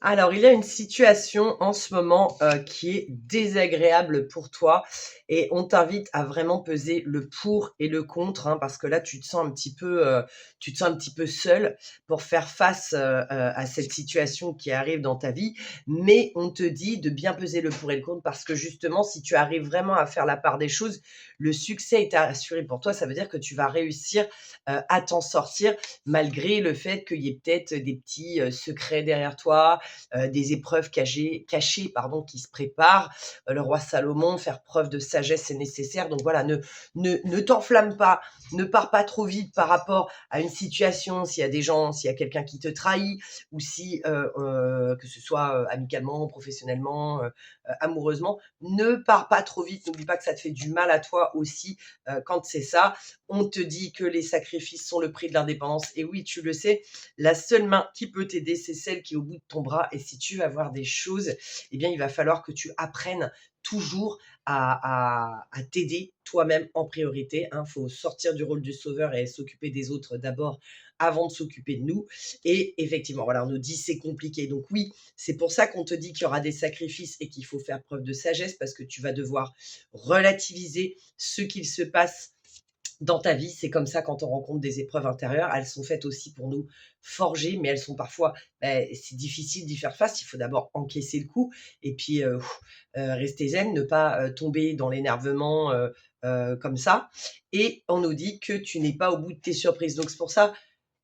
Alors, il y a une situation en ce moment, qui est désagréable pour toi et on t'invite à vraiment peser le pour et le contre, hein, parce que là, tu te sens un petit peu seule pour faire face, à cette situation qui arrive dans ta vie. Mais on te dit de bien peser le pour et le contre parce que justement, si tu arrives vraiment à faire la part des choses, le succès est assuré pour toi. Ça veut dire que tu vas réussir, à t'en sortir malgré le fait qu'il y ait peut-être des petits, secrets derrière toi, des épreuves cachées pardon, qui se préparent. Le roi Salomon, faire preuve de sagesse est nécessaire. Donc voilà, ne t'enflamme pas, ne pars pas trop vite par rapport à une situation, s'il y a quelqu'un qui te trahit, ou si, que ce soit amicalement, professionnellement, amoureusement, ne pars pas trop vite. N'oublie pas que ça te fait du mal à toi aussi quand c'est ça. On te dit que les sacrifices sont le prix de l'indépendance. Et oui, tu le sais, la seule main qui peut t'aider, c'est celle qui est au bout de ton bras. Et si tu veux avoir des choses, eh bien, il va falloir que tu apprennes toujours à t'aider toi-même en priorité. Il faut sortir du rôle du sauveur et s'occuper des autres d'abord avant de s'occuper de nous. Et effectivement, voilà, on nous dit c'est compliqué. Donc oui, c'est pour ça qu'on te dit qu'il y aura des sacrifices et qu'il faut faire preuve de sagesse parce que tu vas devoir relativiser ce qu'il se passe dans ta vie. C'est comme ça quand on rencontre des épreuves intérieures. Elles sont faites aussi pour nous forger, mais elles sont parfois, c'est difficile d'y faire face. Il faut d'abord encaisser le coup et puis rester zen, ne pas tomber dans l'énervement comme ça. Et on nous dit que tu n'es pas au bout de tes surprises. Donc c'est pour ça,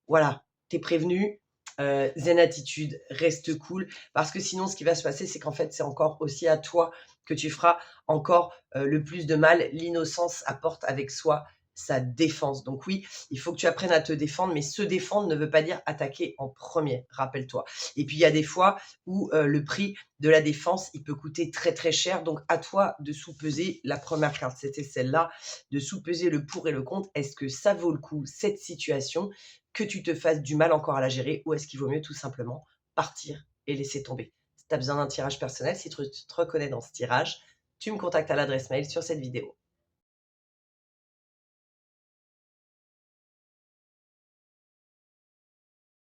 voilà, t'es prévenu. Zen attitude, reste cool, parce que sinon ce qui va se passer, c'est qu'en fait c'est encore aussi à toi que tu feras encore le plus de mal. L'innocence apporte avec soi sa défense. Donc oui, il faut que tu apprennes à te défendre, mais se défendre ne veut pas dire attaquer en premier, rappelle-toi. Et puis il y a des fois où le prix de la défense, il peut coûter très très cher. Donc à toi de sous-peser. La première carte, c'était celle-là, de sous-peser le pour et le contre. Est-ce que ça vaut le coup, cette situation, que tu te fasses du mal encore à la gérer, ou est-ce qu'il vaut mieux tout simplement partir et laisser tomber? Si tu as besoin d'un tirage personnel, si tu te reconnais dans ce tirage, tu me contactes à l'adresse mail sur cette vidéo.